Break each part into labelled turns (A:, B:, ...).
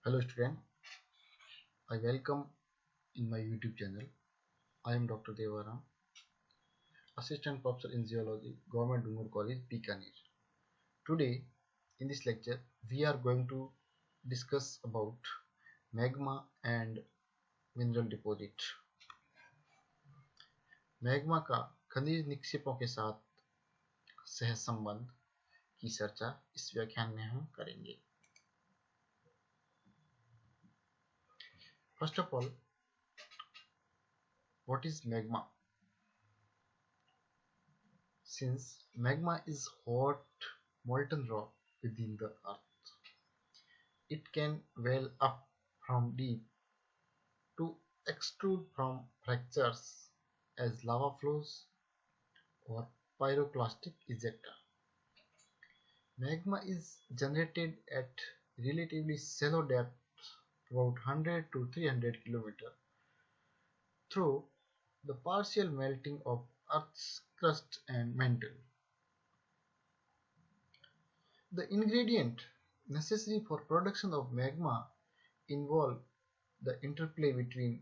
A: Hello student, I welcome in my YouTube channel. I am Dr. Devaram, Assistant Professor in Geology, Government Dungur College, Bikaner. Today in this lecture we are going to discuss about magma and mineral deposit. Magma का खनिज निक्षेपों के साथ सह संबंध की चर्चा इस व्याख्यान में हम करेंगे. First of all, what is magma? Since magma is hot molten rock within the earth, it can well up from deep to extrude from fractures as lava flows or pyroclastic ejecta. Magma is generated at relatively shallow depth, about 100 to 300 km, through the partial melting of Earth's crust and mantle. The ingredient necessary for production of magma involve the interplay between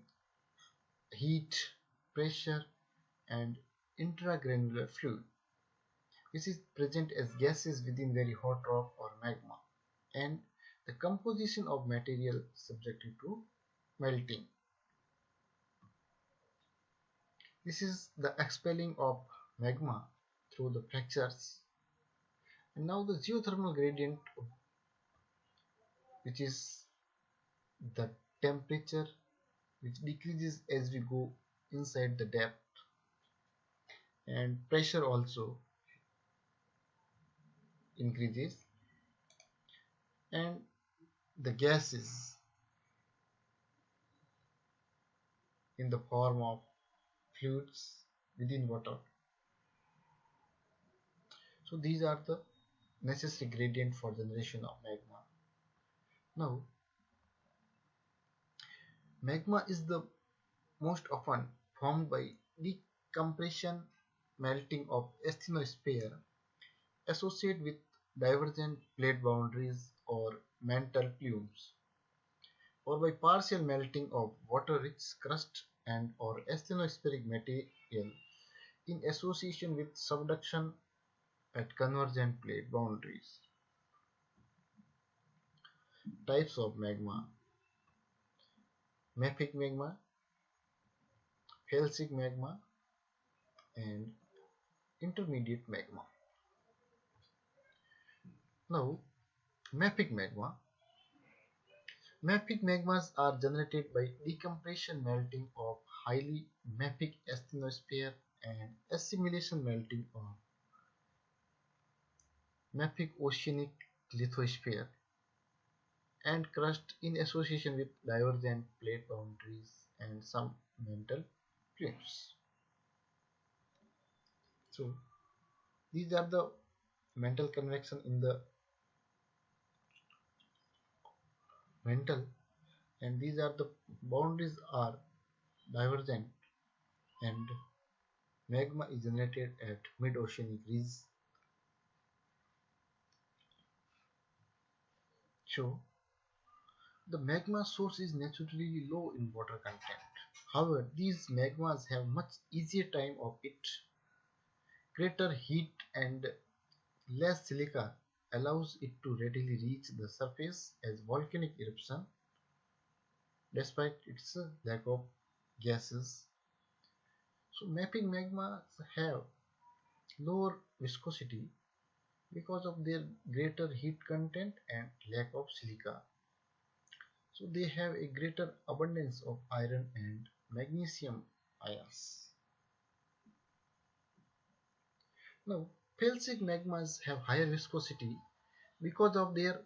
A: heat, pressure, and intragranular fluid, which is present as gases within very hot rock or magma, and the composition of material subjected to melting. This is the expelling of magma through the fractures. And now the geothermal gradient, which is the temperature which decreases as we go inside the depth, and pressure also increases, and the gases in the form of fluids within water. So these are the necessary gradient for generation of magma. Now magma is the most often formed by decompression melting of asthenosphere associated with divergent plate boundaries or mantle plumes, or by partial melting of water-rich crust and or asthenospheric material in association with subduction at convergent plate boundaries. Types of magma: mafic magma, felsic magma, and intermediate magma. Now, mafic magma. Mafic magmas are generated by decompression melting of highly mafic asthenosphere and assimilation melting of mafic oceanic lithosphere and crust in association with divergent plate boundaries and some mantle plumes. So these are the mantle convection in the mantle, and these are the boundaries are divergent, and magma is generated at mid-oceanic ridge. So the magma source is naturally low in water content. However, these magmas have much easier time of it. Greater heat and less silica allows it to readily reach the surface as volcanic eruption, despite its lack of gases. So mapping magmas have lower viscosity because of their greater heat content and lack of silica. So they have a greater abundance of iron and magnesium ions. Now, felsic magmas have higher viscosity because of their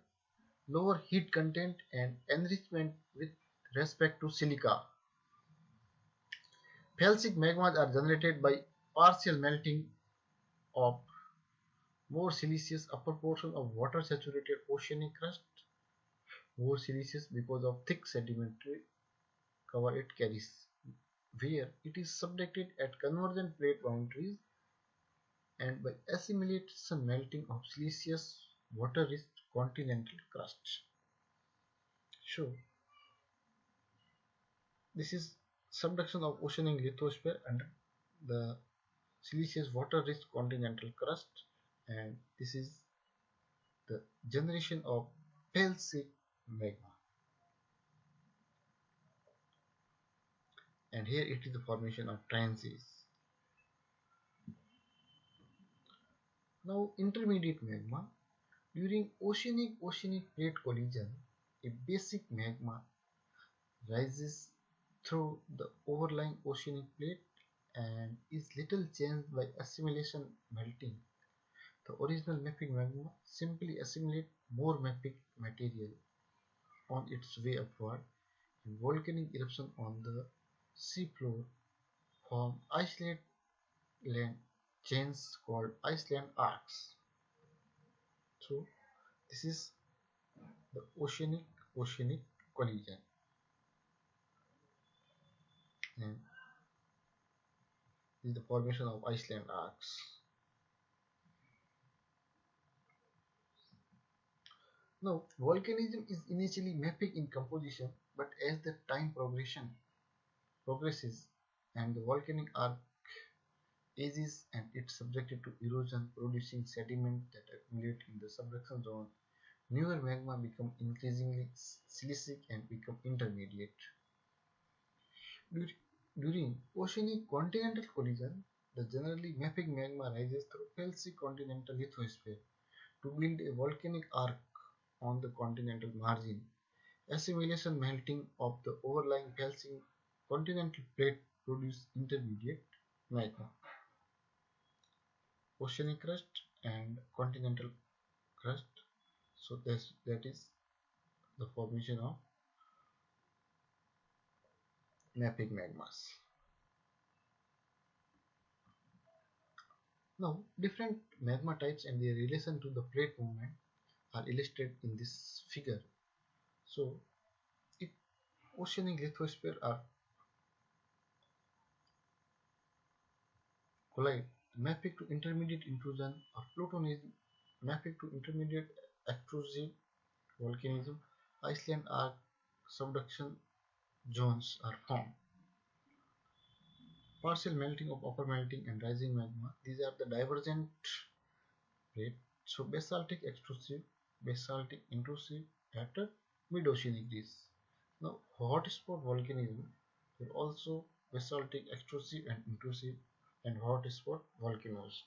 A: lower heat content and enrichment with respect to silica. Felsic magmas are generated by partial melting of more siliceous upper portion of water saturated oceanic crust, more siliceous because of thick sedimentary cover it carries, where it is subducted at convergent plate boundaries, and by assimilation melting of siliceous water-rich continental crust. So this is subduction of oceanic lithosphere under the siliceous water-rich continental crust, and this is the generation of felsic magma. And here it is the formation of transients. Now intermediate magma. During oceanic plate collision, a basic magma rises through the overlying oceanic plate and is little changed by assimilation melting. The original mafic magma simply assimilates more mafic material on its way upward, and volcanic eruption on the seafloor form isolated land chains called Iceland arcs. So this is the oceanic collision, and this is the formation of Iceland arcs. Now volcanism is initially mafic in composition, but as the time progresses and the volcanic arc ages and it's subjected to erosion producing sediment that accumulate in the subduction zone, newer magma become increasingly silicic and become intermediate. During oceanic continental collision, the generally mafic magma rises through felsic continental lithosphere to build a volcanic arc on the continental margin. Assimilation melting of the overlying felsic continental plate produce intermediate magma, oceanic crust and continental crust. So that is the formation of mafic magmas. Now, different magma types and their relation to the plate movement are illustrated in this figure. So, if oceanic lithosphere are collide, mafic to intermediate intrusion or plutonism, mafic to intermediate extrusive volcanism, Iceland arc subduction zones are formed. Partial melting of upper melting and rising magma, these are the divergent rate. So basaltic extrusive, basaltic intrusive at mid-oceanic depths. Now hotspot volcanism is also basaltic extrusive and intrusive and hotspot volcanoes.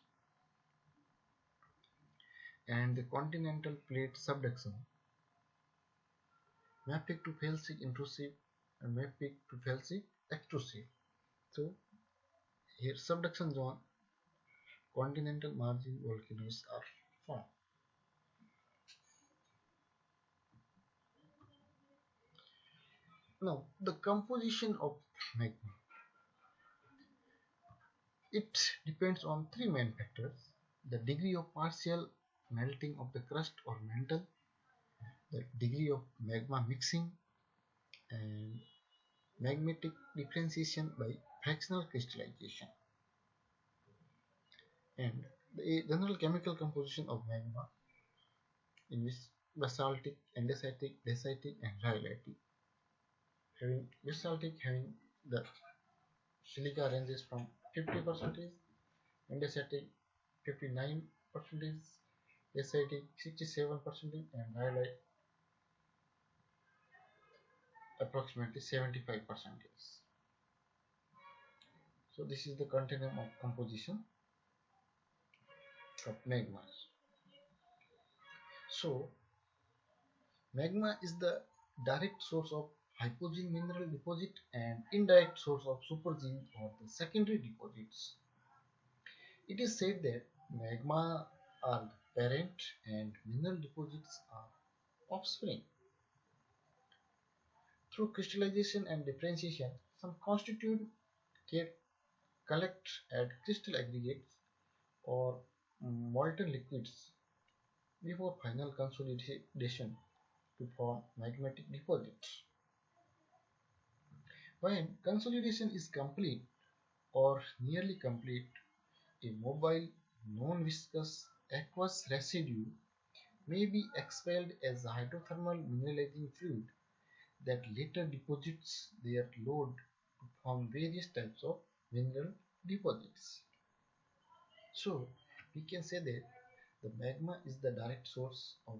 A: And the continental plate subduction, mafic to felsic intrusive and mafic to felsic extrusive. So here subduction zone continental margin volcanoes are formed. Now the composition of magma. It depends on three main factors: the degree of partial melting of the crust or mantle, the degree of magma mixing, and magmatic differentiation by fractional crystallization, and the general chemical composition of magma in which basaltic, andesitic, dacitic, and rhyolitic. Having basaltic having the silica ranges from 50%, andesitic 59%, dacitic 67%, and rhyolite approximately 75%. So this is the continuum of composition of magmas. So magma is the direct source of hypogene mineral deposit and indirect source of supergene or the secondary deposits. It is said that magma are the parent and mineral deposits are offspring. Through crystallization and differentiation, some constituent collect at crystal aggregates or molten liquids before final consolidation to form magmatic deposits. When consolidation is complete or nearly complete, a mobile, non-viscous aqueous residue may be expelled as hydrothermal mineralizing fluid that later deposits their load to form various types of mineral deposits. So we can say that the magma is the direct source of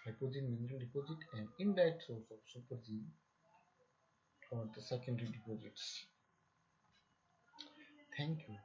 A: hypogene mineral deposit and indirect source of supergene or the secondary deposits. Thank you.